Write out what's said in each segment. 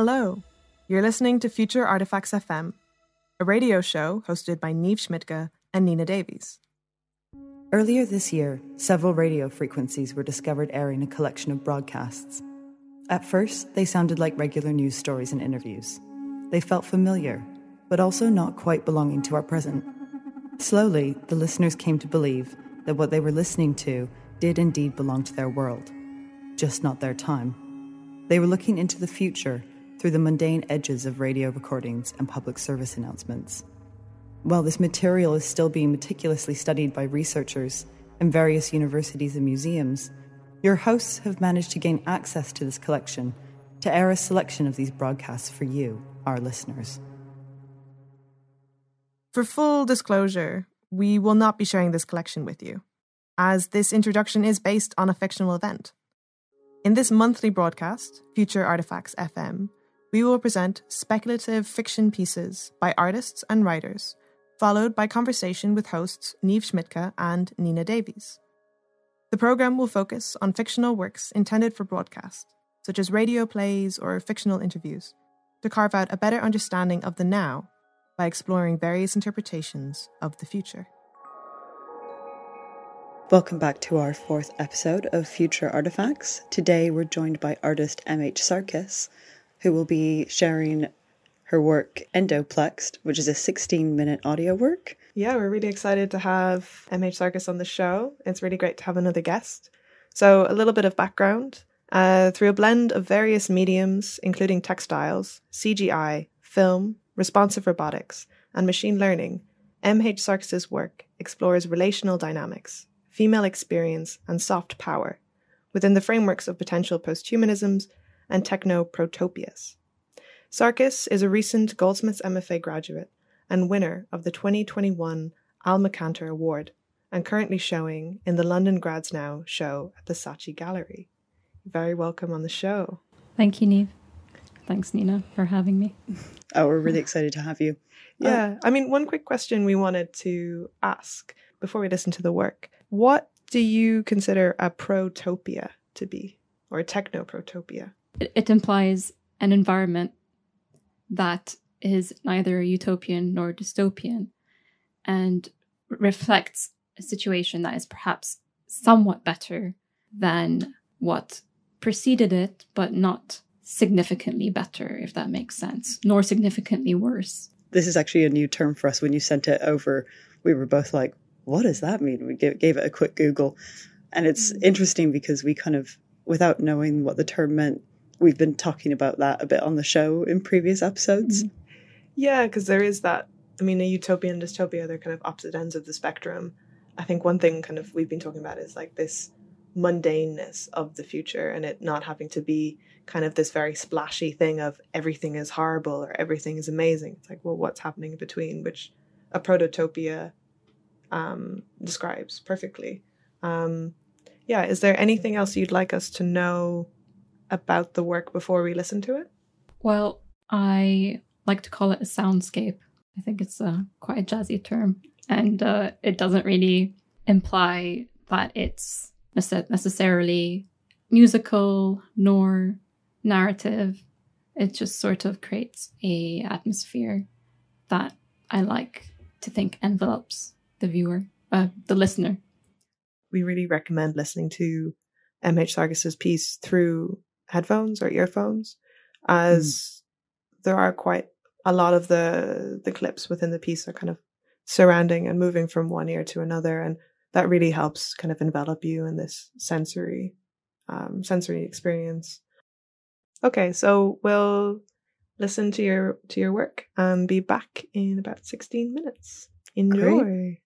Hello, you're listening to Future Artefacts FM, a radio show hosted by Niamh Schmidtke and Nina Davies. Earlier this year, several radio frequencies were discovered airing a collection of broadcasts. At first, they sounded like regular news stories and interviews. They felt familiar, but also not quite belonging to our present. Slowly, the listeners came to believe that what they were listening to did indeed belong to their world, just not their time. They were looking into the future through the mundane edges of radio recordings and public service announcements. While this material is still being meticulously studied by researchers in various universities and museums, your hosts have managed to gain access to this collection to air a selection of these broadcasts for you, our listeners. For full disclosure, we will not be sharing this collection with you, as this introduction is based on a fictional event. In this monthly broadcast, Future Artefacts FM, we will present speculative fiction pieces by artists and writers, followed by conversation with hosts Niamh Schmidtke and Nina Davies. The programme will focus on fictional works intended for broadcast, such as radio plays or fictional interviews, to carve out a better understanding of the now by exploring various interpretations of the future. Welcome back to our fourth episode of Future Artefacts. Today we're joined by artist MH Sarkis, who will be sharing her work Endoplexed, which is a 16-minute audio work. Yeah, we're really excited to have MH Sarkis on the show. It's really great to have another guest. So a little bit of background. Through a blend of various mediums, including textiles, CGI, film, responsive robotics, and machine learning, MH Sarkis' work explores relational dynamics, female experience, and soft power within the frameworks of potential posthumanisms and techno-protopias. Sarkis is a recent Goldsmiths MFA graduate and winner of the 2021 Alma Cantor Award, and currently showing in the London Grads Now show at the Saatchi Gallery. Very welcome on the show. Thank you, Niamh. Thanks, Nina, for having me. Oh, we're really excited to have you. Yeah, one quick question we wanted to ask before we listen to the work. What do you consider a protopia to be, or a techno-protopia? It implies an environment that is neither utopian nor dystopian and reflects a situation that is perhaps somewhat better than what preceded it, but not significantly better, if that makes sense, nor significantly worse. This is actually a new term for us. When you sent it over, we were both like, what does that mean? We gave it a quick Google. And it's interesting because we kind of, without knowing what the term meant, we've been talking about that a bit on the show in previous episodes. Mm-hmm. Yeah, because there is that, a utopia and dystopia, they're kind of opposite ends of the spectrum. I think one thing kind of we've been talking about is like this mundaneness of the future and it not having to be kind of this very splashy thing of everything is horrible or everything is amazing. It's like, well, what's happening in between, which a prototopia describes perfectly. Is there anything else you'd like us to know about the work before we listen to it? Well, I like to call it a soundscape. I think it's quite a jazzy term, and it doesn't really imply that it's necessarily musical nor narrative. It just sort of creates a atmosphere that I like to think envelops the viewer, the listener. We really recommend listening to MH Sarkis' piece through headphones or earphones, as there are quite a lot of the clips within the piece are kind of surrounding and moving from one ear to another, and that really helps kind of envelop you in this sensory experience. Okay, so we'll listen to your work and be back in about 16 minutes. Enjoy. Great.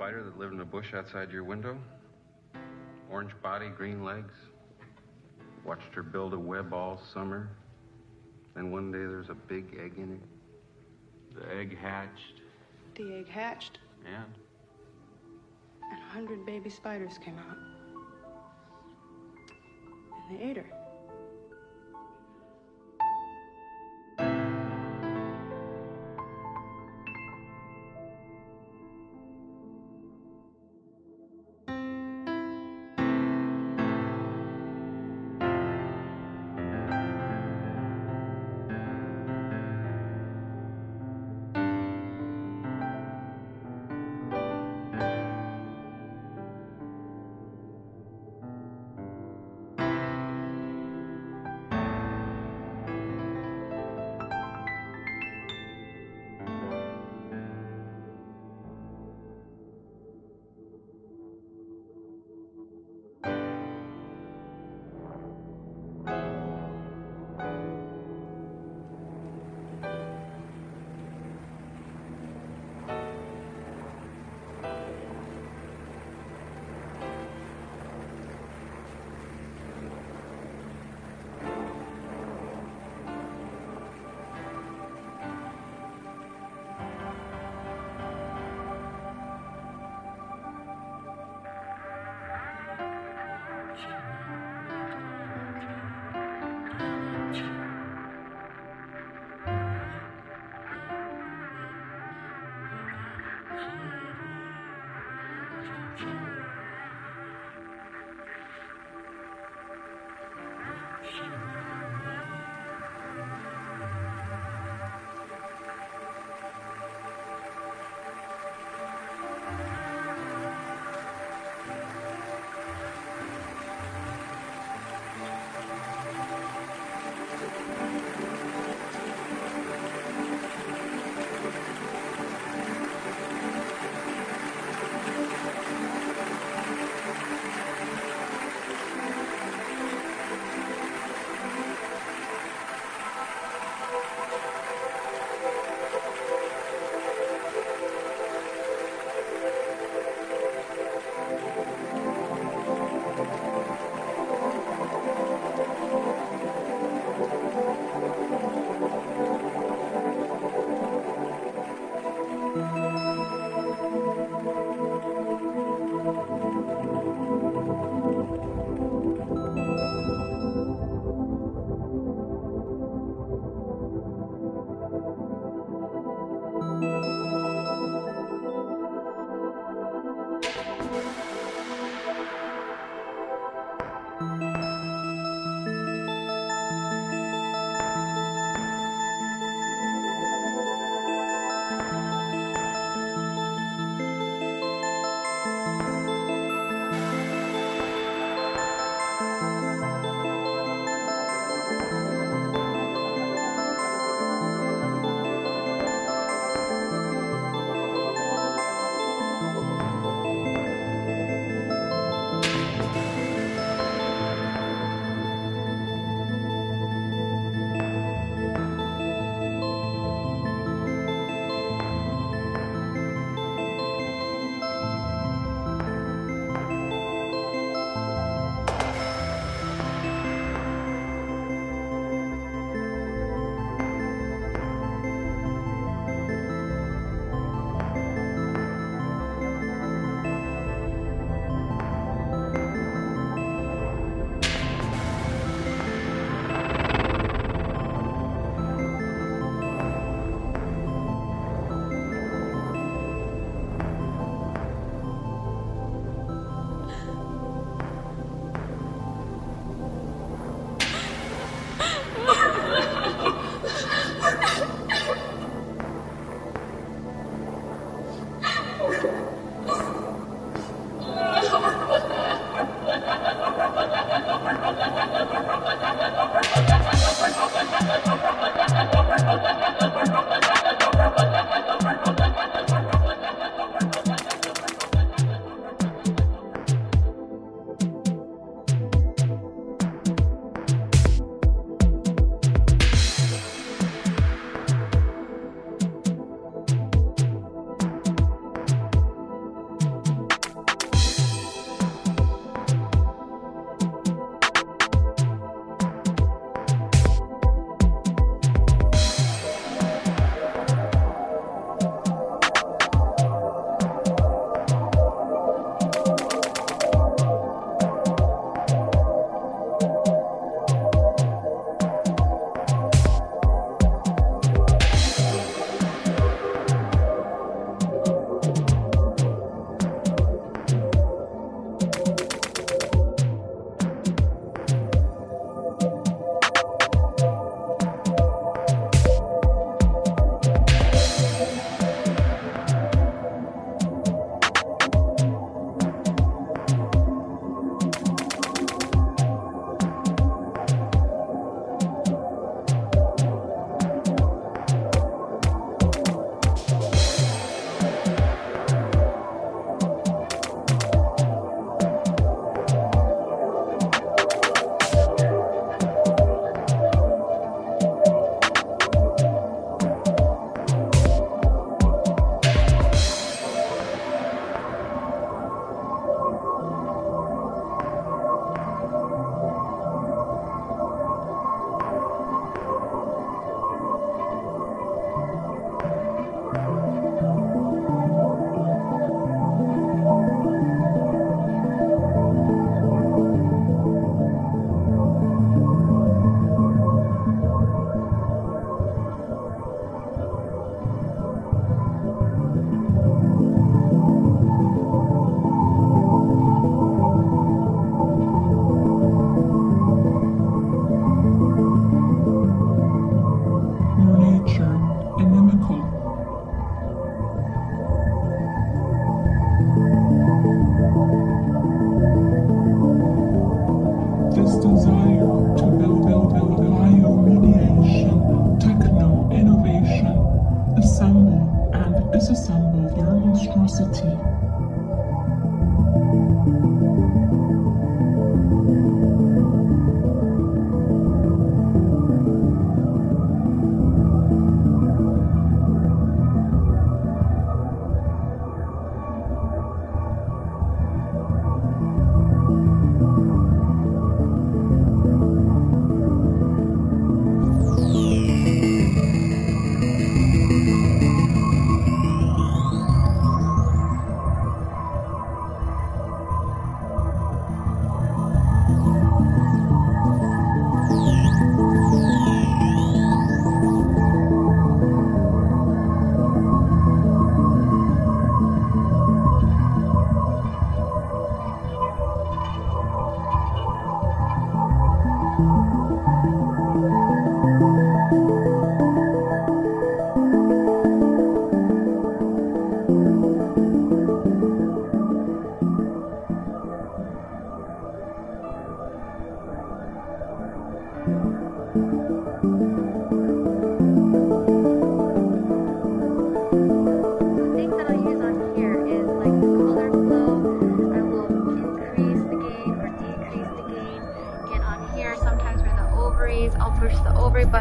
spider that lived in a bush outside your window? Orange body, green legs. Watched her build a web all summer. Then one day there's a big egg in it. The egg hatched. The egg hatched. And? And 100 baby spiders came out. And they ate her.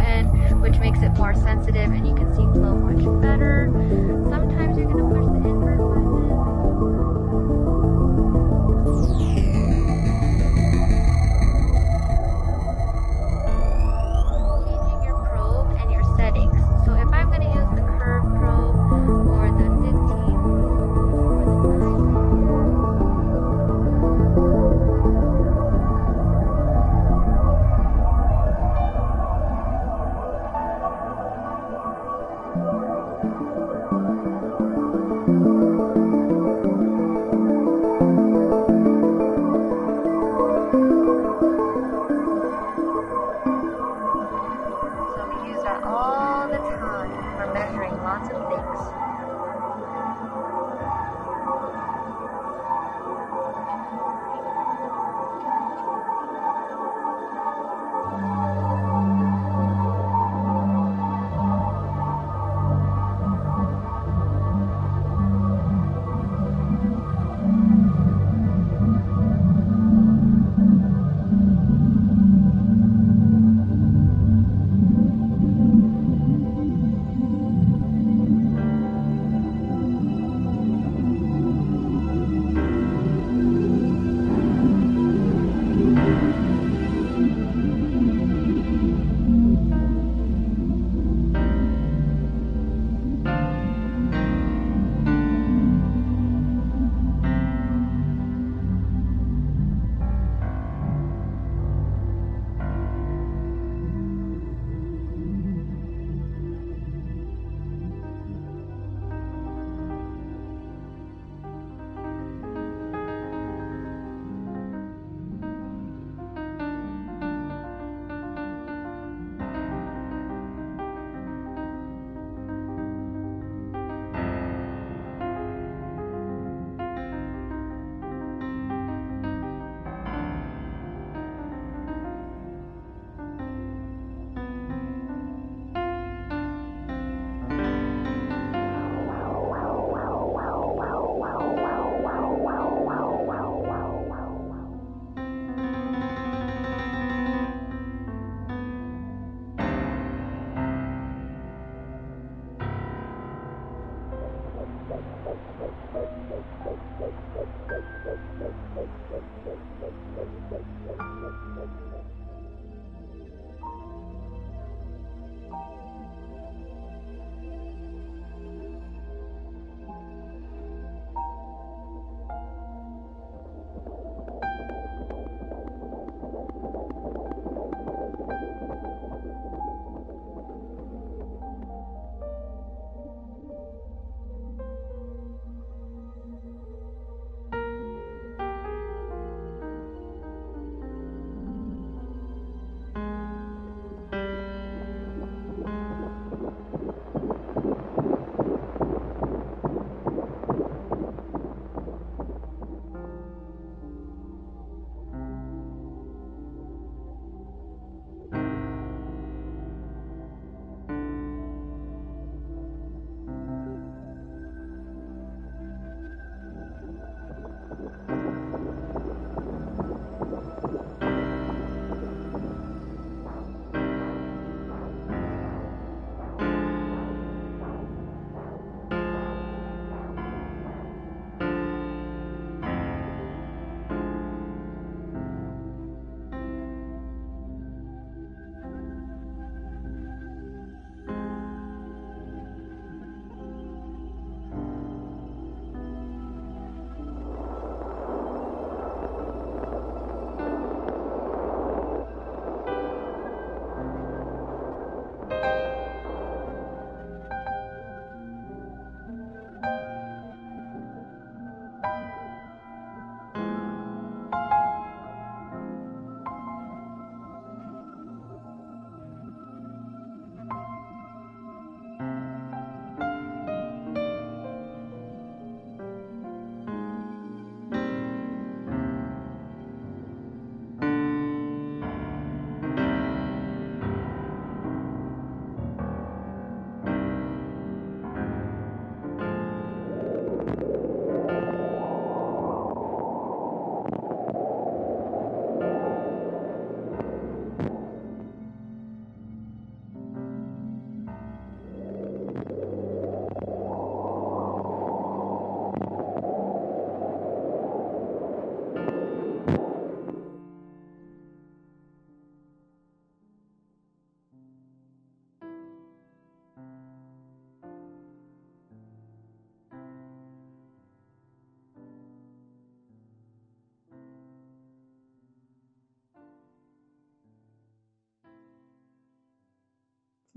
button, which makes it more sensitive and you can see flow much better. Sometimes you're going to push the invert button. Changing your probe and your settings. So if I'm going to use the curve probe or the 15 or the 9. So we use that all the time for measuring lots of things.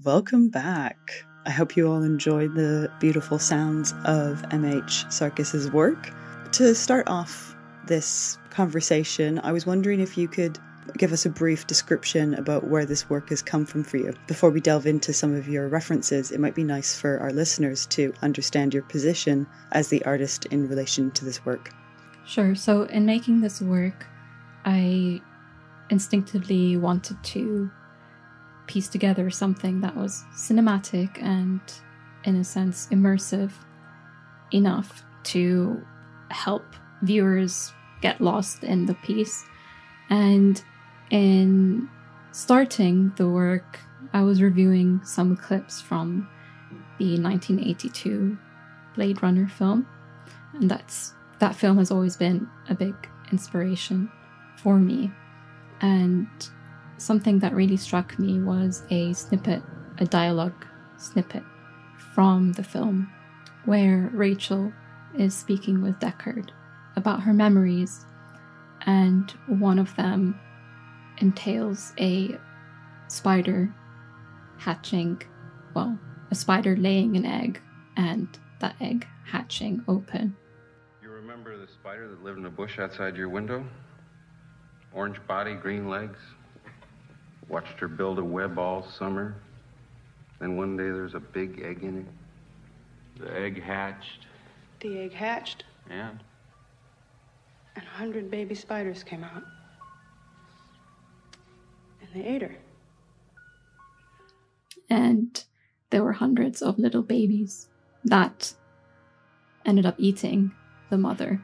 welcome back. I hope you all enjoyed the beautiful sounds of MH Sarkis's work. To start off this conversation, I was wondering if you could give us a brief description about where this work has come from for you. Before we delve into some of your references, it might be nice for our listeners to understand your position as the artist in relation to this work. Sure. So in making this work, I instinctively wanted to piece together something that was cinematic and, in a sense, immersive enough to help viewers get lost in the piece. And in starting the work, I was reviewing some clips from the 1982 Blade Runner film, and that film has always been a big inspiration for me. And something that really struck me was a dialogue snippet from the film, where Rachel is speaking with Deckard about her memories, and one of them entails a spider hatching, well, a spider laying an egg, and that egg hatching open. You remember the spider that lived in a bush outside your window? Orange body, green legs. Watched her build a web all summer. Then one day there's a big egg in it. The egg hatched. The egg hatched, And 100 baby spiders came out. And they ate her. And there were hundreds of little babies that ended up eating the mother.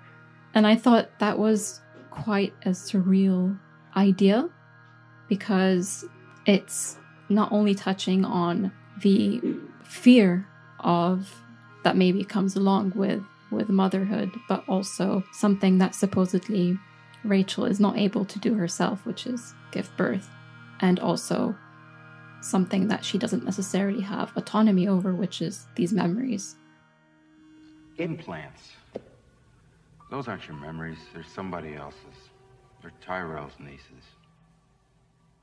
And I thought that was quite a surreal idea, because it's not only touching on the fear of that maybe comes along with motherhood, but also something that supposedly Rachel is not able to do herself, which is give birth, and also something that she doesn't necessarily have autonomy over, which is these memories. implants. Those aren't your memories. They're somebody else's. They're Tyrell's nieces.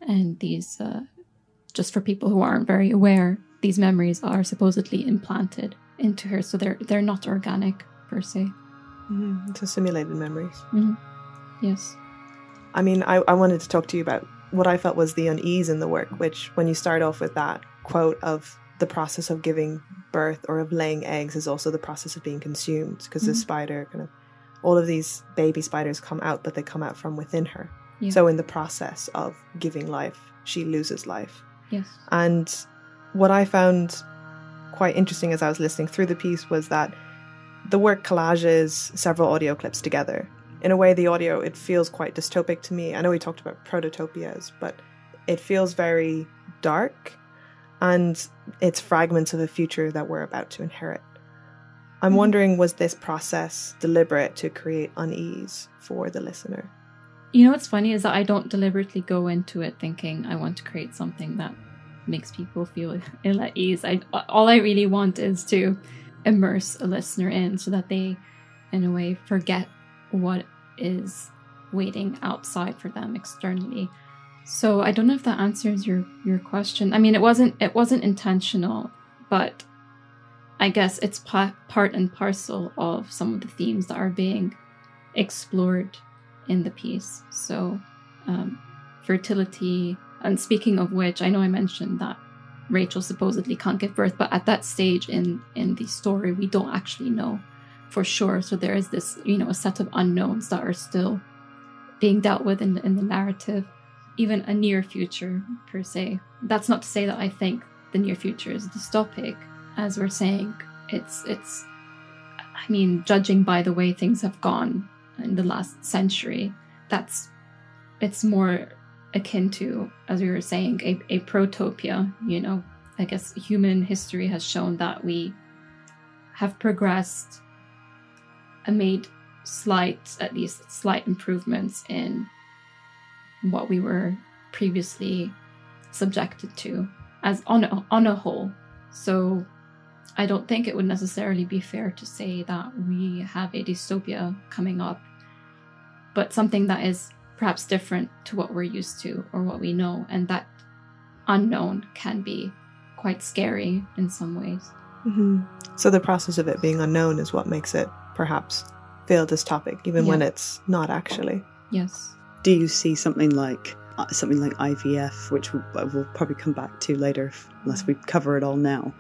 And these, just for people who aren't very aware, these memories are supposedly implanted into her, so they're not organic per se. Mm-hmm. It's a simulated memories. Mm-hmm. Yes. I mean, I wanted to talk to you about what I felt was the unease in the work, which when you start off with that quote of the process of giving birth or of laying eggs is also the process of being consumed, because the spider kind of, all of these baby spiders come out, but they come out from within her. Yeah. So in the process of giving life, she loses life. Yes. And what I found quite interesting as I was listening through the piece was that the work collages several audio clips together. In a way, the audio, it feels quite dystopic to me. I know we talked about prototopias, but it feels very dark, and it's fragments of a future that we're about to inherit. I'm wondering, was this process deliberate to create unease for the listener? You know what's funny is that I don't deliberately go into it thinking I want to create something that makes people feel ill at ease. All I really want is to immerse a listener in so that they, in a way, forget what is waiting outside for them externally. So I don't know if that answers your question. I mean, it wasn't intentional, but I guess it's part and parcel of some of the themes that are being explored in the piece. So fertility, and speaking of which, I know I mentioned that Rachel supposedly can't give birth, but at that stage in the story, we don't actually know for sure. So there is this, a set of unknowns that are still being dealt with in the narrative, even a near future per se. That's not to say that I think the near future is dystopic. As we're saying, it's I mean, judging by the way things have gone in the last century, it's more akin to, as we were saying, a protopia. I guess human history has shown that we have progressed and made at least slight improvements in what we were previously subjected to as on a whole. So I don't think it would necessarily be fair to say that we have a dystopia coming up, but something that is perhaps different to what we're used to or what we know, and that unknown can be quite scary in some ways. Mm-hmm. So the process of it being unknown is what makes it perhaps feel dystopic, even when it's not actually. Yes. Do you see something like IVF, which we'll probably come back to later unless we cover it all now?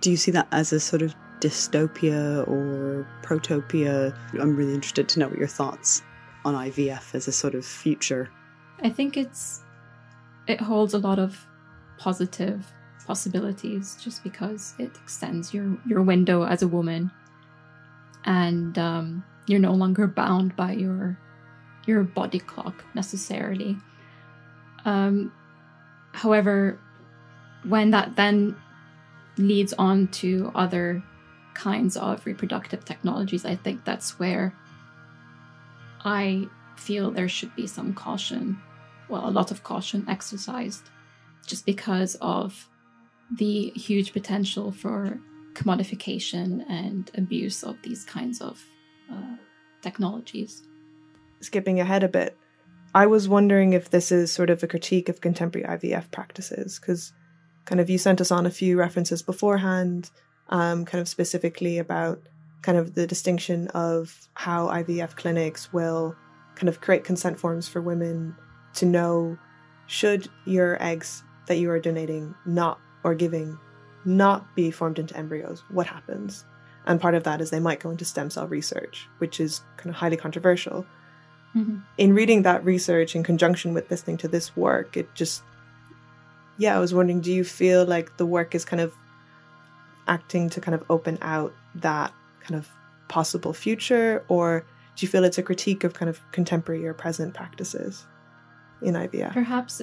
Do you see that as a sort of dystopia or protopia? I'm really interested to know what your thoughts on IVF as a sort of future. I think it holds a lot of positive possibilities just because it extends your window as a woman, and you're no longer bound by your body clock necessarily. However, when that then leads on to other kinds of reproductive technologies, I think that's where I feel there should be some caution, well, a lot of caution exercised, just because of the huge potential for commodification and abuse of these kinds of technologies. Skipping ahead a bit, I was wondering if this is sort of a critique of contemporary IVF practices, because kind of you sent us on a few references beforehand, kind of specifically about kind of the distinction of how IVF clinics will kind of create consent forms for women to know, should your eggs that you are donating or giving not be formed into embryos, what happens? And part of that is they might go into stem cell research, which is kind of highly controversial. Mm-hmm. In reading that research in conjunction with listening to this work, it just, I was wondering, do you feel like the work is kind of acting to kind of open out that kind of possible future, or do you feel it's a critique of kind of contemporary or present practices in IVF? Perhaps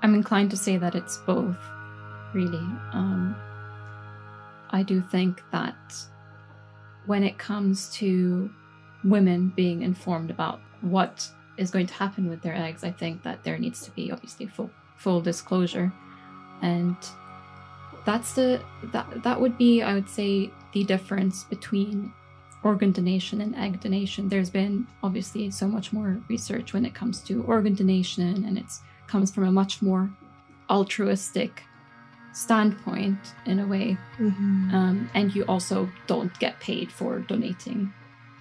I'm inclined to say that it's both, really. I do think that when it comes to women being informed about what is going to happen with their eggs, I think that there needs to be obviously full disclosure, and that would be, I would say, the difference between organ donation and egg donation. There's been obviously so much more research when it comes to organ donation, and it comes from a much more altruistic standpoint in a way. Mm-hmm. And you also don't get paid for donating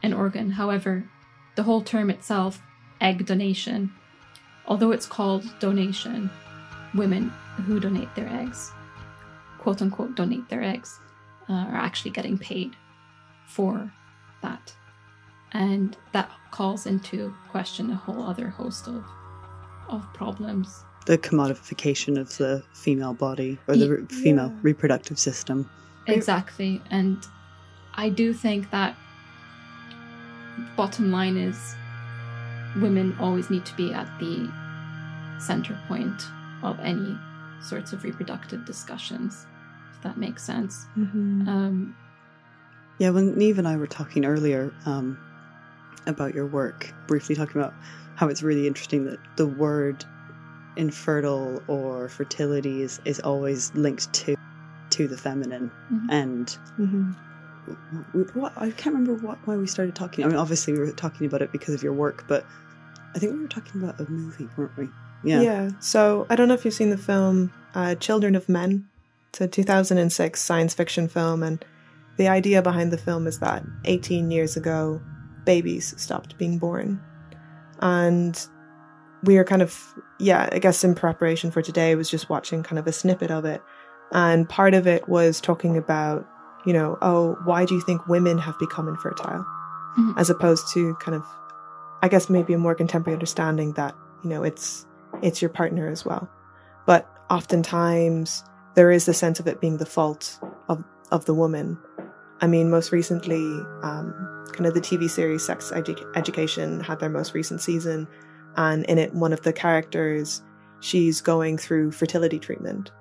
an organ. However, the whole term itself, egg donation, although it's called donation, women who donate their eggs, quote unquote donate their eggs, are actually getting paid for that. And that calls into question a whole other host of problems. The commodification of the female body, or the female reproductive system. Exactly. And I do think that bottom line is women always need to be at the center point of any sorts of reproductive discussions, if that makes sense. Mm-hmm. When Neve and I were talking earlier about your work, briefly talking about how it's really interesting that the word infertile or fertility is always linked to the feminine. Mm-hmm. And I can't remember why we started talking. I mean, obviously we were talking about it because of your work, but I think we were talking about a movie, weren't we? Yeah. So I don't know if you've seen the film Children of Men. It's a 2006 science fiction film, and the idea behind the film is that 18 years ago, babies stopped being born. And we are kind of, I guess in preparation for today, was just watching kind of a snippet of it. And part of it was talking about, why do you think women have become infertile? Mm-hmm. As opposed to kind of, I guess maybe a more contemporary understanding that, it's your partner as well. But oftentimes there is the sense of it being the fault of the woman. I mean, most recently, kind of the TV series Sex Education had their most recent season. And in it, one of the characters, she's going through fertility treatment.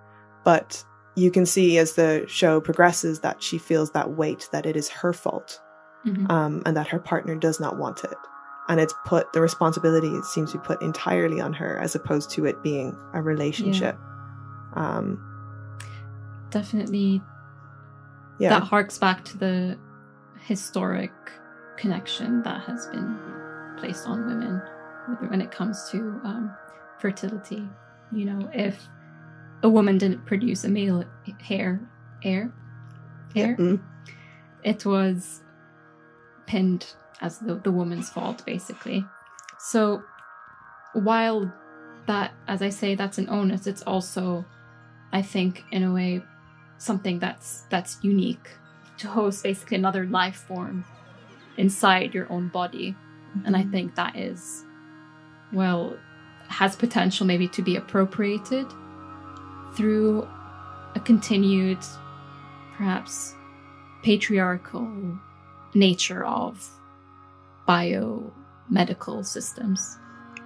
But you can see as the show progresses that she feels that weight, that it is her fault, mm-hmm. And that her partner does not want it. And the responsibility seems to be put entirely on her, as opposed to it being a relationship. Definitely. Yeah. That harks back to the historic connection that has been placed on women when it comes to fertility. If a woman didn't produce a male heir. It was pinned as the woman's fault, basically. So while that, as I say, that's an onus, it's also, I think, in a way, something that's unique to host basically another life form inside your own body. And I think that is, well, has potential maybe to be appropriated through a continued, perhaps, patriarchal nature of biomedical systems,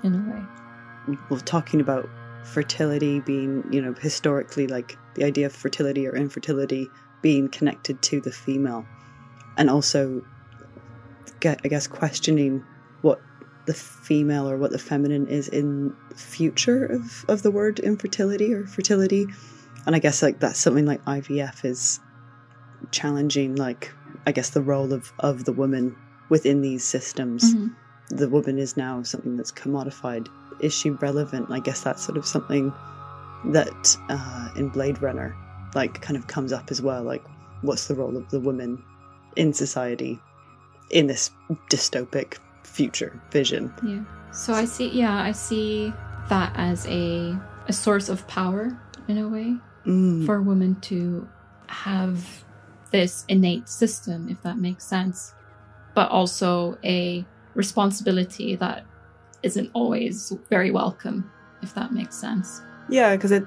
in a way. Well, talking about fertility being, historically, like the idea of fertility or infertility being connected to the female, and also, I guess, questioning what the female or what the feminine is in the future of the word infertility or fertility. And I guess like that's something like IVF is challenging, like, I guess, the role of the woman within these systems. Mm-hmm. The woman is now something that's commodified. Is she relevant? I guess that's sort of something that in Blade Runner, like, kind of comes up as well. Like, what's the role of the woman in society in this dystopic future vision? Yeah. So I see that as a source of power, in a way, for a woman to have this innate system, if that makes sense, but also a responsibility that isn't always very welcome, if that makes sense. Yeah, because it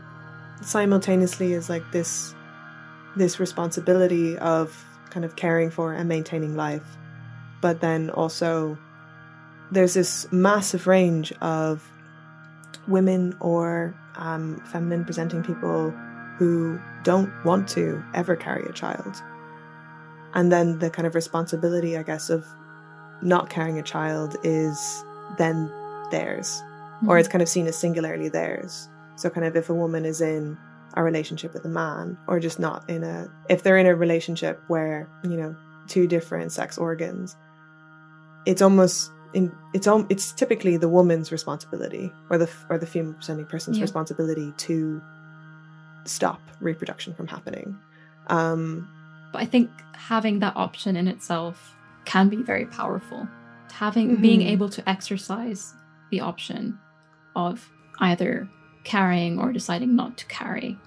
simultaneously is like this responsibility of kind of caring for and maintaining life, but then also there's this massive range of women or feminine presenting people who don't want to ever carry a child. And then the kind of responsibility, I guess, of not carrying a child is then theirs, or it's kind of seen as singularly theirs. So kind of if a woman is in a relationship with a man, or just not if they're in a relationship where, two different sex organs, it's typically the woman's responsibility or the female presenting person's responsibility to stop reproduction from happening. But I think having that option in itself can be very powerful. Being able to exercise the option of either carrying or deciding not to carry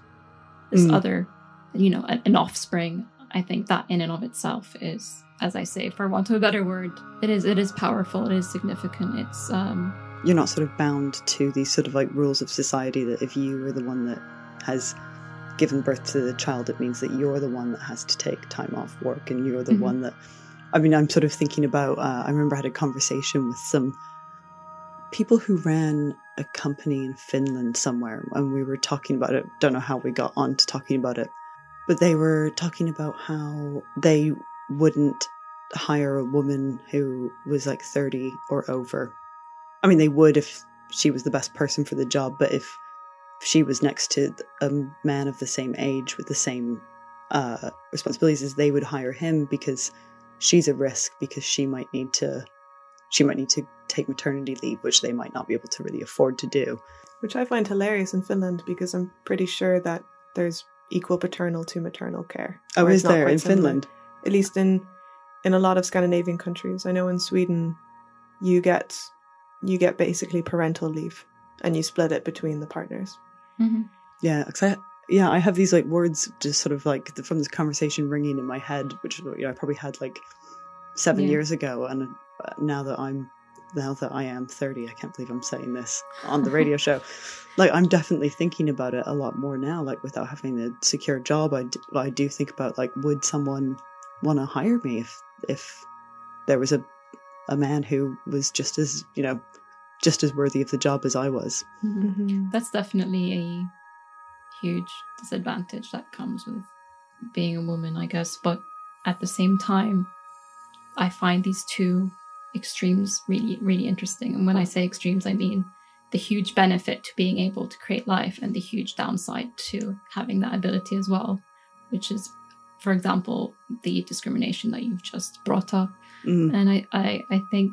this other, an offspring. I think that in and of itself is, as I say, for want of a better word, it is powerful. It is significant. It's you're not sort of bound to these sort of like rules of society that if you are the one that has given birth to the child, it means that you're the one that has to take time off work, and you're the one that, I mean, I'm sort of thinking about, I remember I had a conversation with some people who ran a company in Finland somewhere, and we were talking about it. Don't know how we got on to talking about it, but they were talking about how they wouldn't hire a woman who was like 30 or over. I mean, they would if she was the best person for the job, but if she was next to a man of the same age with the same responsibilities as they would hire him, because she's a risk, because she might need to take maternity leave, which they might not be able to really afford to do. Which I find hilarious in Finland, because I'm pretty sure that there's equal paternal to maternal care. Oh, is there in Finland? At least in a lot of Scandinavian countries. I know in Sweden you get basically parental leave, and you split it between the partners. Mm-hmm. Yeah, because I have these like words just sort of like from this conversation ringing in my head, which I probably had like 7 years ago, and now that I am 30, I can't believe I'm saying this on the radio show. Like, I'm definitely thinking about it a lot more now. Like, without having a secure job, I do think about, like, would someone want to hire me if there was a man who was just as worthy of the job as I was. Mm-hmm. That's definitely a huge disadvantage that comes with being a woman, I guess. But at the same time, I find these two extremes really, really interesting. And when I say extremes, I mean the huge benefit to being able to create life and the huge downside to having that ability as well, which is, for example, the discrimination that you've just brought up. And I think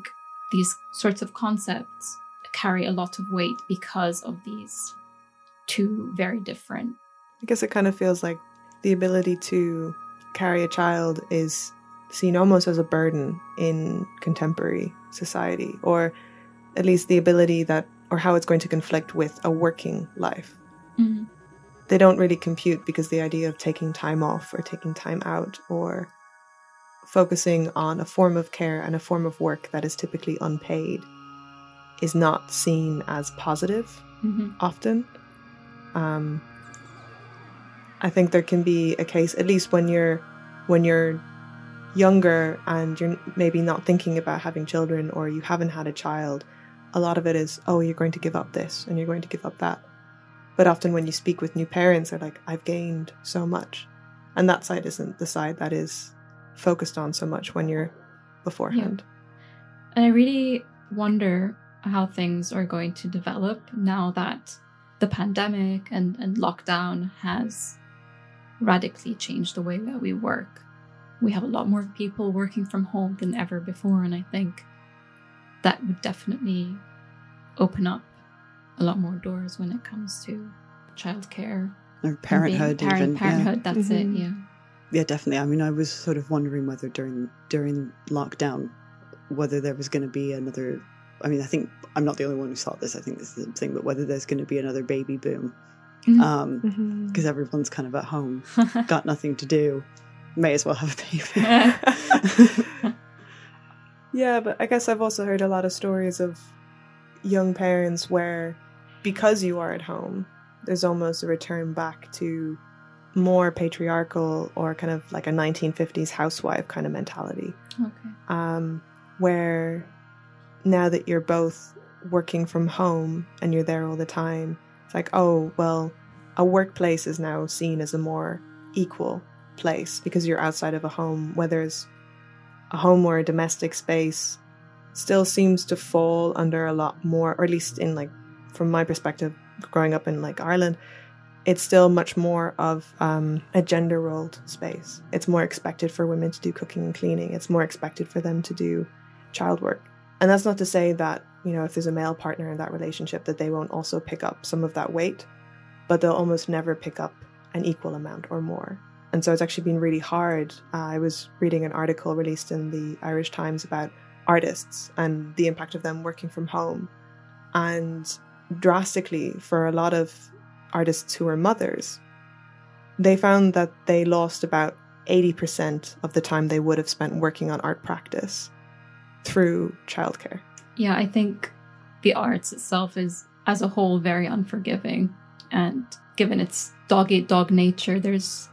these sorts of concepts carry a lot of weight because of these two very different I guess it kind of feels like the ability to carry a child is seen almost as a burden in contemporary society, or at least the ability that, or how it's going to conflict with a working life. Mm-hmm. They don't really compute because the idea of taking time off or taking time out or focusing on a form of care and a form of work that is typically unpaid is not seen as positive often. I think there can be a case, at least when you're younger and you're maybe not thinking about having children, or you haven't had a child, a lot of it is, oh, you're going to give up this and you're going to give up that. But often when you speak with new parents, they're like, I've gained so much. And that side isn't the side that is focused on so much when you're beforehand. Yeah. And I really wonder how things are going to develop now that the pandemic and lockdown has radically changed the way that we work. We have a lot more people working from home than ever before, and I think that would definitely open up a lot more doors when it comes to childcare or parenthood. Parenthood, that's it. Yeah, definitely. I mean, I was sort of wondering whether during lockdown, whether there was going to be another. I mean, I think I'm not the only one who saw this. I think this is the thing, but whether there's going to be another baby boom, because everyone's kind of at home, got nothing to do, may as well have a baby. Yeah, but I guess I've also heard a lot of stories of young parents where, because you are at home, there's almost a return back to more patriarchal or kind of like a 1950s housewife kind of mentality. Okay. Where now that you're both working from home and you're there all the time, it's like, oh, well, a workplace is now seen as a more equal place because you're outside of a home, whether it's a home or a domestic space still seems to fall under a lot more, or at least in like, from my perspective, growing up in like Ireland, it's still much more of a gender rolled space. It's more expected for women to do cooking and cleaning. It's more expected for them to do child work. And that's not to say that, you know, if there's a male partner in that relationship, that they won't also pick up some of that weight, but they'll almost never pick up an equal amount or more. And so it's actually been really hard. I was reading an article released in the Irish Times about artists and the impact of them working from home. And drastically, for a lot of artists who are mothers, they found that they lost about 80% of the time they would have spent working on art practice through childcare. Yeah, I think the arts itself is, as a whole, very unforgiving. And given its dog-eat-dog nature, it's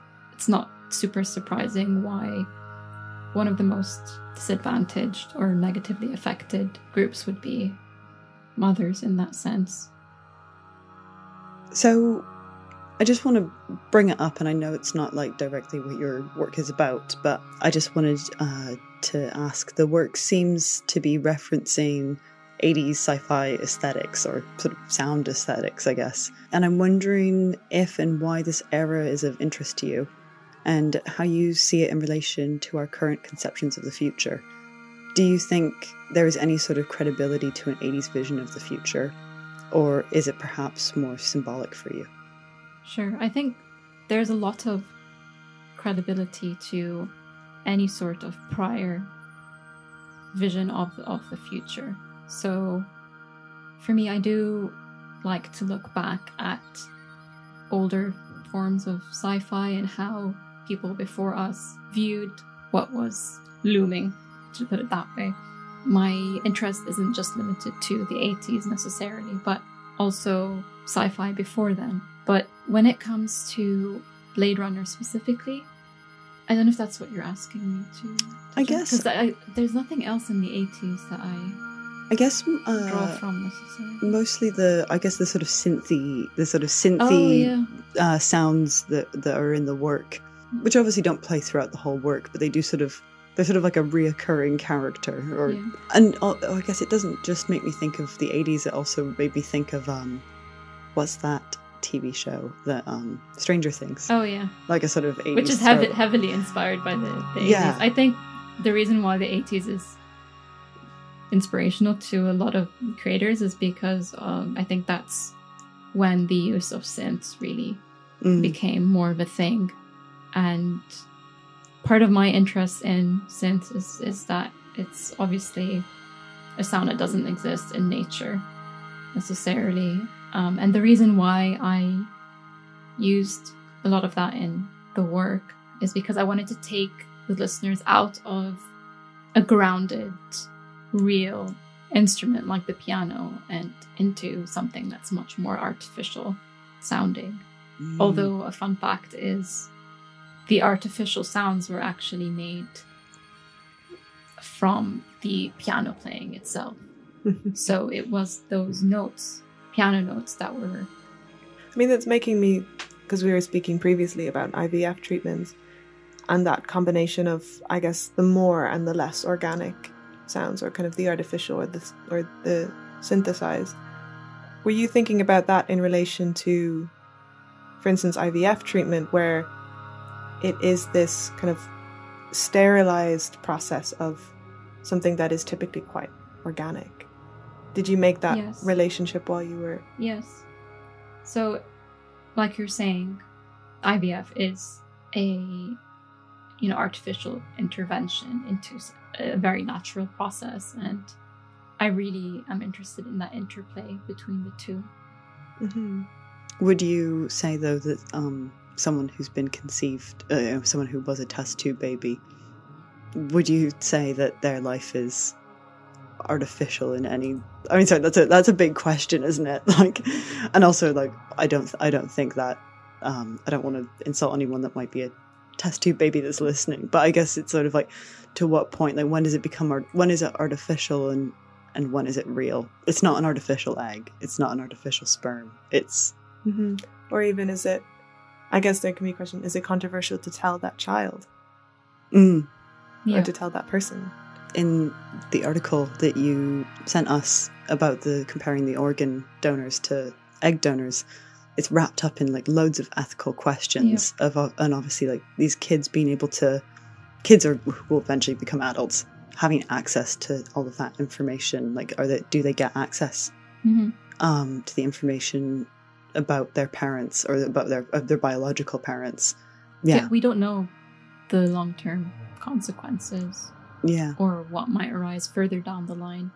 not super surprising why one of the most disadvantaged or negatively affected groups would be mothers in that sense. So I just want to bring it up, and I know it's not like directly what your work is about, but I just wanted to ask, the work seems to be referencing 80s sci-fi aesthetics, or sort of sound aesthetics, I guess. And I'm wondering if and why this era is of interest to you, and how you see it in relation to our current conceptions of the future. Do you think there is any sort of credibility to an 80s vision of the future, or is it perhaps more symbolic for you? Sure. I think there's a lot of credibility to any sort of prior vision of the future. So for me, I do like to look back at older forms of sci-fi and how people before us viewed what was looming, to put it that way. My interest isn't just limited to the 80s necessarily, but also sci-fi before then. But when it comes to Blade Runner specifically, I don't know if that's what you're asking me to I guess. Because there's nothing else in the 80s that I guess draw from necessarily. Mostly the sort of synthy sounds that are in the work, which obviously don't play throughout the whole work, but they do they're sort of like a reoccurring character. And I guess it doesn't just make me think of the 80s, it also made me think of what's that TV show, that Stranger Things. Oh yeah, like a sort of 80s, which is heavily inspired by the 80s. Yeah. I think the reason why the 80s is inspirational to a lot of creators is because I think that's when the use of synths really became more of a thing. And part of my interest in synth is that it's obviously a sound that doesn't exist in nature necessarily. And the reason why I used a lot of that in the work is because I wanted to take the listeners out of a grounded, real instrument like the piano and into something that's much more artificial sounding. Although a fun fact is the artificial sounds were actually made from the piano playing itself. So it was those notes, piano notes, that were... I mean, that's making me, because we were speaking previously about IVF treatments and that combination of, I guess, the more and the less organic sounds, or kind of the artificial or the synthesized. Were you thinking about that in relation to, for instance, IVF treatment, where it is this kind of sterilized process of something that is typically quite organic? Did you make that relationship while you were... Yes. So, like you're saying, IVF is a, artificial intervention into a very natural process, and I really am interested in that interplay between the two. Mm-hmm. Would you say, though, that someone who's been conceived, someone who was a test tube baby, would you say that their life is artificial in any... I mean, sorry, that's a big question, isn't it? Like, and also, like, I don't think that I don't want to insult anyone that might be a test tube baby that's listening, but I guess it's sort of like, to what point, like, when does it become when is it artificial and when is it real? It's not an artificial egg, it's not an artificial sperm, it's... Mm-hmm. Or even, is it, I guess there can be a question, is it controversial to tell that child? Or to tell that person? In the article that you sent us about comparing the organ donors to egg donors, it's wrapped up in like loads of ethical questions and obviously like these kids being able to, who will eventually become adults, having access to all of that information. Like, do they get access to the information about their parents or about their biological parents? Yeah, we don't know the long-term consequences. Or what might arise further down the line.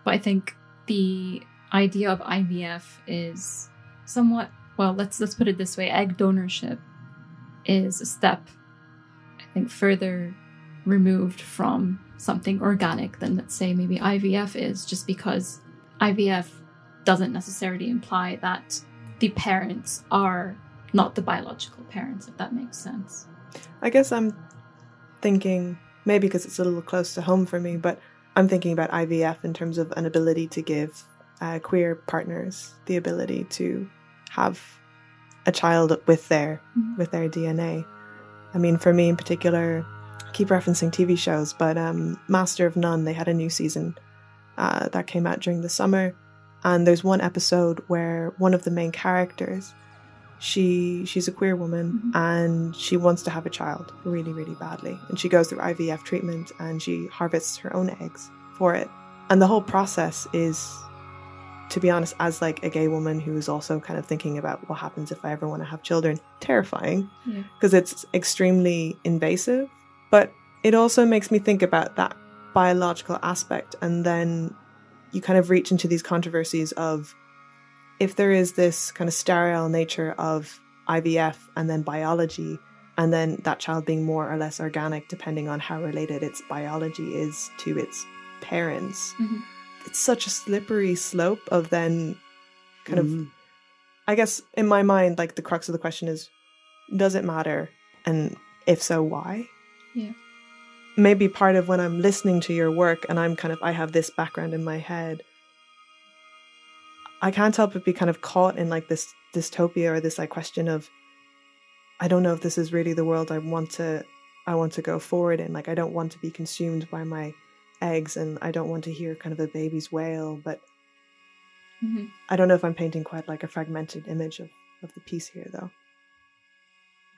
But I think the idea of IVF is somewhat, well, let's put it this way, egg donorship is a step, I think, further removed from something organic than, let's say, maybe IVF is, just because IVF doesn't necessarily imply that the parents are not the biological parents, if that makes sense. I guess I'm thinking... maybe because it's a little close to home for me, but I'm thinking about IVF in terms of an ability to give queer partners the ability to have a child with their DNA. I mean, for me in particular, I keep referencing TV shows, but Master of None, they had a new season that came out during the summer, and there's one episode where one of the main characters, she's a queer woman and she wants to have a child really, really badly. And she goes through IVF treatment and she harvests her own eggs for it. And the whole process is, to be honest, as like a gay woman who is also kind of thinking about what happens if I ever want to have children, terrifying, because it's extremely invasive. But it also makes me think about that biological aspect. And then you kind of reach into these controversies of, if there is this kind of sterile nature of IVF and then biology, and then that child being more or less organic depending on how related its biology is to its parents, it's such a slippery slope of then kind of, I guess in my mind, like the crux of the question is, does it matter? And if so, why? Yeah. Maybe part of when I'm listening to your work and I have this background in my head, I can't help but be kind of caught in like this dystopia or this like question of, I don't know if this is really the world I want to go forward in. Like, I don't want to be consumed by my eggs, and I don't want to hear kind of a baby's wail, but I don't know if I'm painting quite like a fragmented image of the piece here, though.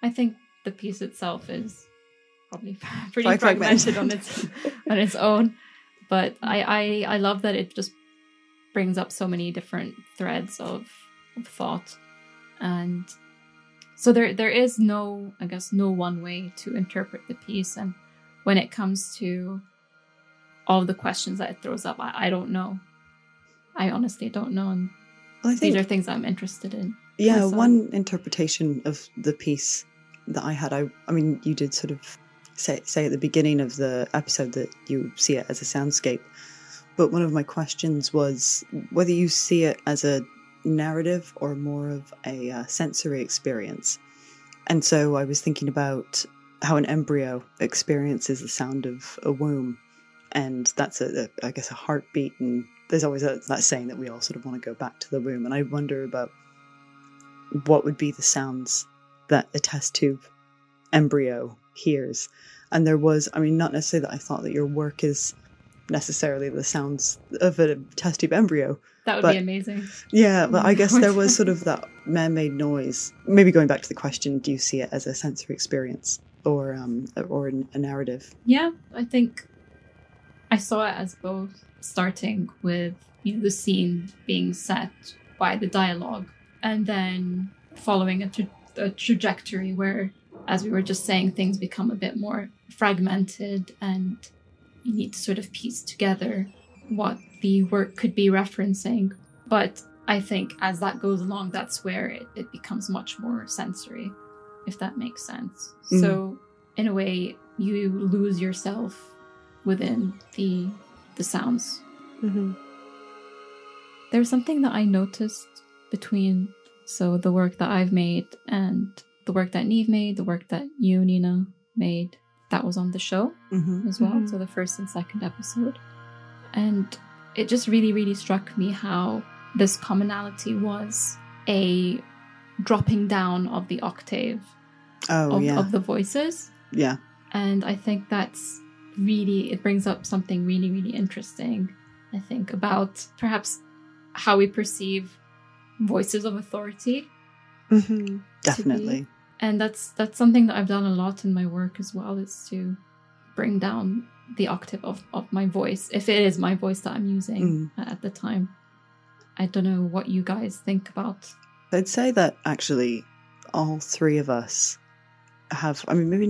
I think the piece itself is probably pretty fragmented on its own, but I love that it just brings up so many different threads of thought, and So there is no one way to interpret the piece. And when it comes to all the questions that it throws up, I don't know. I honestly don't know. And Well, I think these are things I'm interested in. Yeah, myself. one interpretation of the piece that I had, I mean, you did sort of say at the beginning of the episode that you see it as a soundscape, but one of my questions was whether you see it as a narrative or more of a sensory experience. And so I was thinking about how an embryo experiences the sound of a womb, and that's I guess a heartbeat, and there's always that saying that we all sort of want to go back to the womb, and I wonder about what would be the sounds that a test tube embryo hears. And there was, I mean, not necessarily that I thought that your work is necessarily the sounds of a test tube embryo. That would be amazing. Yeah, but I guess there was sort of that man-made noise. Maybe going back to the question, do you see it as a sensory experience or a narrative? Yeah, I think I saw it as both, starting with the scene being set by the dialogue, and then following a trajectory where, as we were just saying, things become a bit more fragmented, and you need to sort of piece together what the work could be referencing. But I think as that goes along, that's where it becomes much more sensory, if that makes sense. Mm. So in a way, you lose yourself within the sounds. Mm-hmm. There's something that I noticed between the work that I've made and the work that Neve made, the work that you, Nina, made, that was on the show as well. So the first and second episode. And it just really, really struck me how this commonality was a dropping down of the octave of the voices. Yeah. And I think that's really, it brings up something really, really interesting, I think, about perhaps how we perceive voices of authority. Mm-hmm. Definitely. And that's something that I've done a lot in my work as well, is to bring down the octave of my voice, if it is my voice that I'm using at the time. I don't know what you guys think about. I'd say that actually all three of us have, I mean, maybe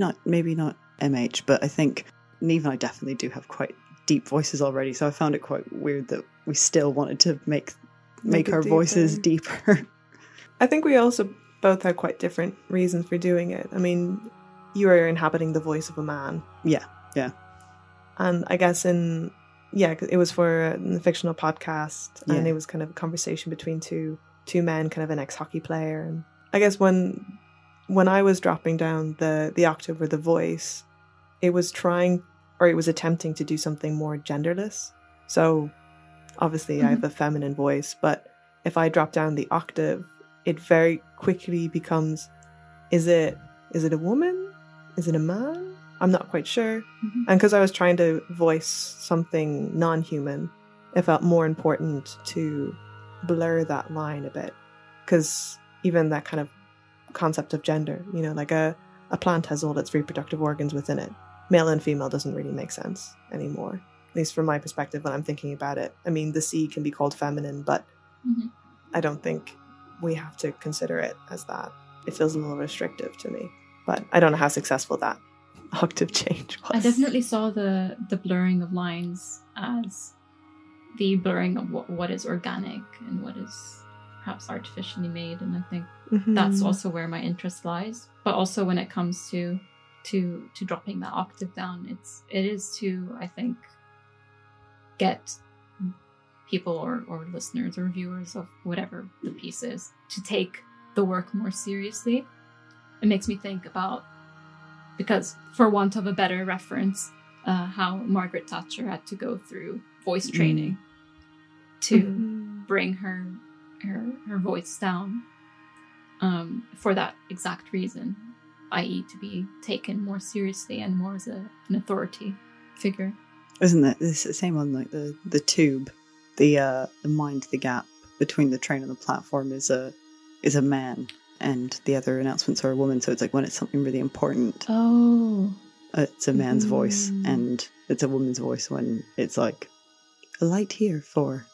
not MH, but I think Neve and I definitely do have quite deep voices already, so I found it quite weird that we still wanted to make our voices deeper. I think we also both had quite different reasons for doing it. I mean, you are inhabiting the voice of a man. Yeah. And I guess it was for a fictional podcast, and it was kind of a conversation between two men, kind of an ex-hockey player. And I guess when I was dropping down the octave or the voice, it was attempting to do something more genderless. So obviously I have a feminine voice, but if I drop down the octave, it very quickly becomes, is it a woman? Is it a man? I'm not quite sure. Mm-hmm. And because I was trying to voice something non-human, it felt more important to blur that line a bit. Because even that kind of concept of gender, like a plant has all its reproductive organs within it. Male and female doesn't really make sense anymore. At least from my perspective when I'm thinking about it. I mean, the sea can be called feminine, but I don't think we have to consider it as that. It feels a little restrictive to me. But I don't know how successful that octave change was. I definitely saw the blurring of lines as the blurring of what is organic and what is perhaps artificially made. And I think that's also where my interest lies. But also when it comes to dropping that octave down, it is to, I think, get people or listeners or viewers of whatever the piece is to take the work more seriously. It makes me think about, because for want of a better reference, how Margaret Thatcher had to go through voice training to bring her voice down for that exact reason, i.e. to be taken more seriously and more as an authority figure. Isn't it? It's the same on like the tube, the mind the gap between the train and the platform is a man, and the other announcements are a woman. So it's like when it's something really important, it's a man's voice, and it's a woman's voice when it's like a light here for.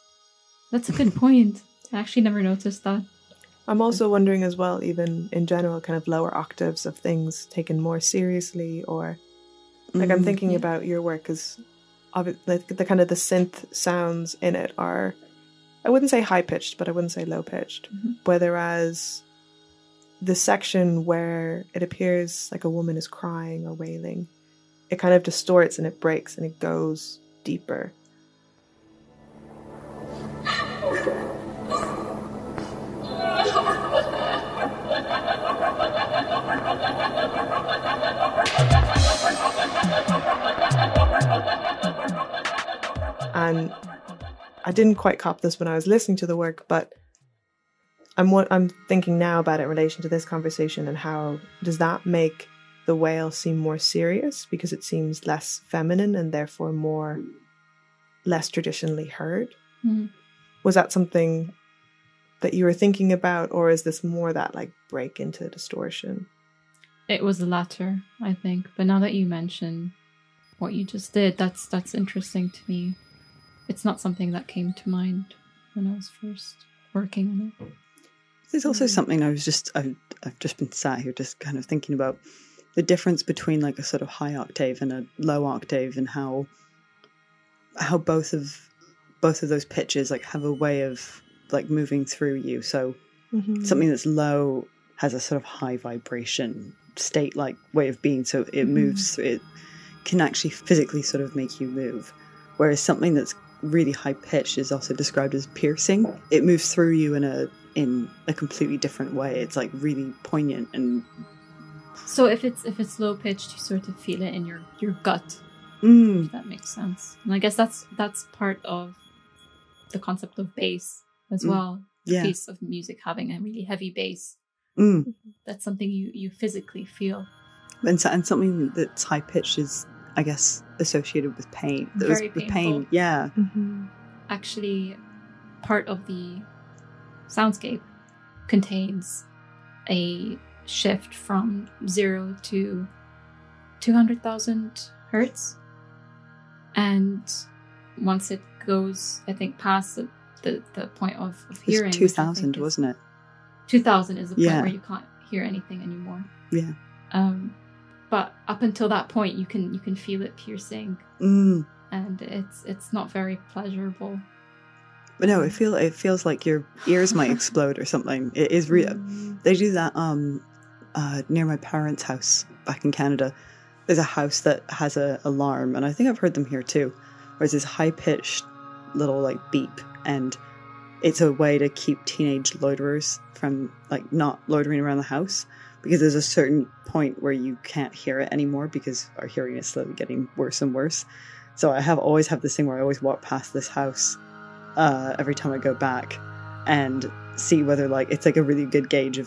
That's a good point. I actually never noticed that. I'm also wondering as well, even in general, kind of lower octaves of things taken more seriously, or like I'm thinking about your work as like the kind of the synth sounds in it are, I wouldn't say high pitched, but I wouldn't say low pitched. Whereas the section where it appears like a woman is crying or wailing, it kind of distorts and it breaks and it goes deeper. And I didn't quite cop this when I was listening to the work, but I'm thinking now about it in relation to this conversation, and how does that make the wail seem more serious because it seems less feminine and therefore less traditionally heard? Was that something that you were thinking about, or is this more that like break into distortion? It was the latter, I think. But now that you mention what you just did, that's interesting to me. It's not something that came to mind when I was first working on it. There's also something I've just been sat here just kind of thinking about the difference between like a sort of high octave and a low octave, and how both of those pitches like have a way of like moving through you. So something that's low has a sort of high vibration state like way of being, so it moves, it can actually physically sort of make you move, whereas something that's really high pitched is also described as piercing. It moves through you in a completely different way. It's like really poignant. And so if it's low pitched, you sort of feel it in your gut. If that makes sense. And I guess that's part of the concept of bass as well. The piece of music having a really heavy bass. That's something you physically feel. And something that's high pitched is, I guess, associated with pain. Very painful. With pain, yeah. Actually, part of the soundscape contains a shift from 0 to 200,000 hertz. And once it goes, I think, past the point of hearing. It was 2,000, wasn't it? 2,000 is the point where you can't hear anything anymore. Yeah. But up until that point, you can feel it piercing, and it's not very pleasurable. But no, it feels like your ears might explode or something. It is real. They do that near my parents' house back in Canada. There's a house that has an alarm, and I think I've heard them here too, where it's this high-pitched little like beep, and it's a way to keep teenage loiterers from like not loitering around the house, because there's a certain point where you can't hear it anymore because our hearing is slowly getting worse and worse. So I always have this thing where I always walk past this house every time I go back and see whether like it's like a really good gauge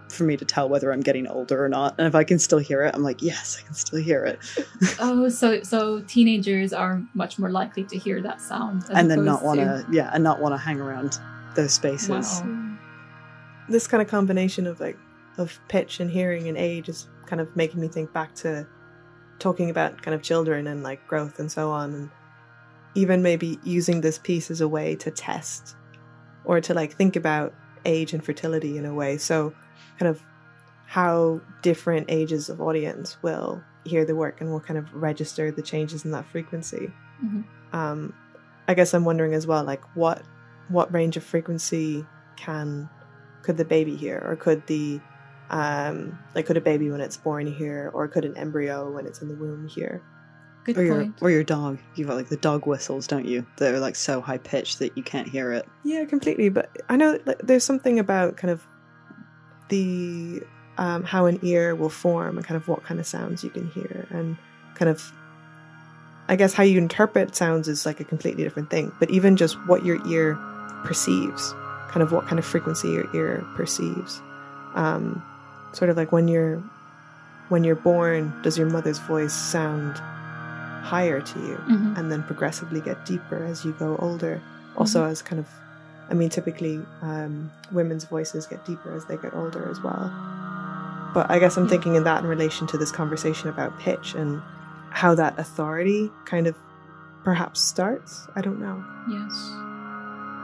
for me to tell whether I'm getting older or not. And if I can still hear it, I'm like, yes, I can still hear it. Oh, so teenagers are much more likely to hear that sound and then not want to hang around those spaces. Wow. This kind of combination of pitch and hearing and age is kind of making me think back to talking about kind of children and like growth and so on, and even maybe using this piece as a way to test or to like think about age and fertility in a way. So kind of how different ages of audience will hear the work and will kind of register the changes in that frequency. I guess I'm wondering as well, like what range of frequency could the baby hear, or could the could a baby when it's born hear, or could an embryo when it's in the womb hear? Good point. Or your dog. You've got like the dog whistles, don't you? They're like so high pitched that you can't hear it. Yeah, completely. But I know there's something about kind of the how an ear will form and kind of what kind of sounds you can hear, and kind of I guess how you interpret sounds is like a completely different thing. But even just what your ear perceives, kind of what kind of frequency your ear perceives. Sort of like when you're born, does your mother's voice sound higher to you, and then progressively get deeper as you go older? Also, as kind of, I mean, typically women's voices get deeper as they get older as well. But I guess I'm thinking in relation to this conversation about pitch and how that authority kind of perhaps starts. I don't know. Yes,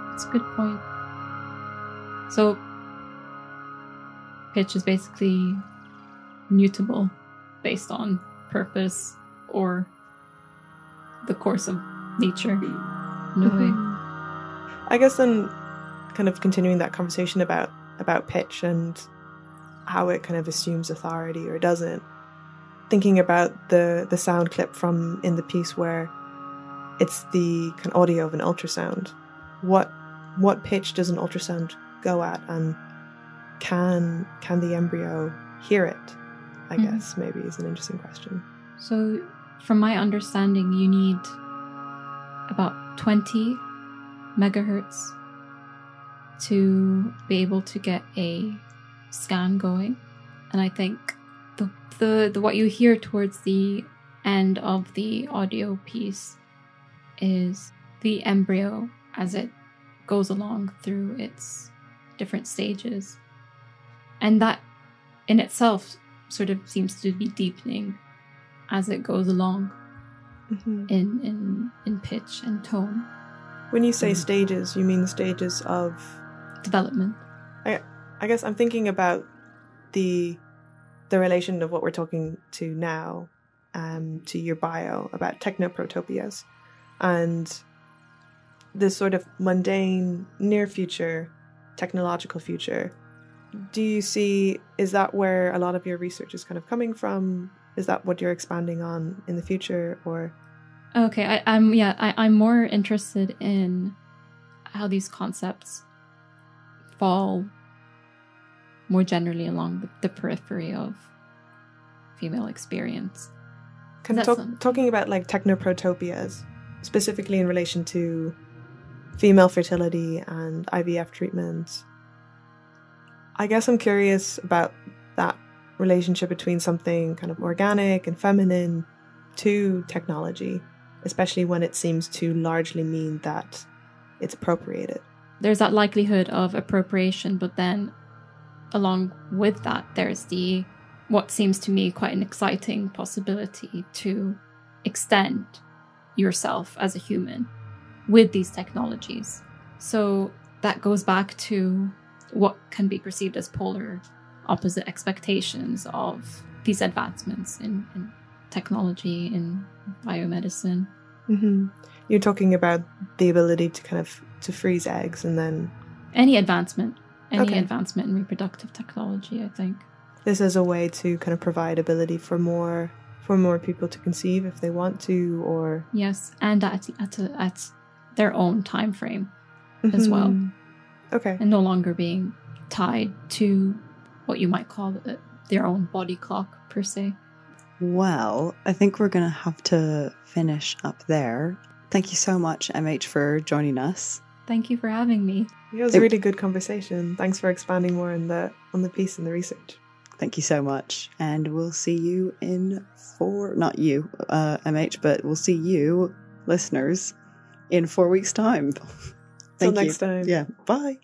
that's a good point. So pitch is basically mutable based on purpose or the course of nature in a way. I guess then kind of continuing that conversation about pitch and how it kind of assumes authority or doesn't, thinking about the sound clip from in the piece where it's the kind of audio of an ultrasound. What pitch does an ultrasound go at, and can the embryo hear it? I guess maybe is an interesting question. So from my understanding, you need about 20 megahertz to be able to get a scan going. And I think the what you hear towards the end of the audio piece is the embryo as it goes along through its different stages. And that in itself sort of seems to be deepening as it goes along in pitch and tone. When you say stages, you mean the stages of development? I guess I'm thinking about the relation of what we're talking to now to your bio about technoprotopias and this sort of mundane near future, technological future. Do you see, is that where a lot of your research is kind of coming from? Is that what you're expanding on in the future, or? Okay, I'm more interested in how these concepts fall more generally along the periphery of female experience. Kind of talking about like technoprotopias, specifically in relation to female fertility and IVF treatments. I guess I'm curious about that relationship between something kind of organic and feminine to technology, especially when it seems to largely mean that it's appropriated. There's that likelihood of appropriation, but then along with that, there's what seems to me quite an exciting possibility to extend yourself as a human with these technologies. So that goes back to what can be perceived as polar opposite expectations of these advancements in technology, in biomedicine. Mm-hmm. You're talking about the ability to kind of to freeze eggs and then any advancement in reproductive technology. I think this is a way to kind of provide ability for more people to conceive if they want to, or yes, and at their own time frame as well. Okay. And no longer being tied to what you might call their own body clock, per se. Well, I think we're going to have to finish up there. Thank you so much, MH, for joining us. Thank you for having me. Yeah, it was a really good conversation. Thanks for expanding more on the piece and the research. Thank you so much. And we'll see you not you, MH, but we'll see you, listeners, in 4 weeks' time. Till next time. Yeah. Bye.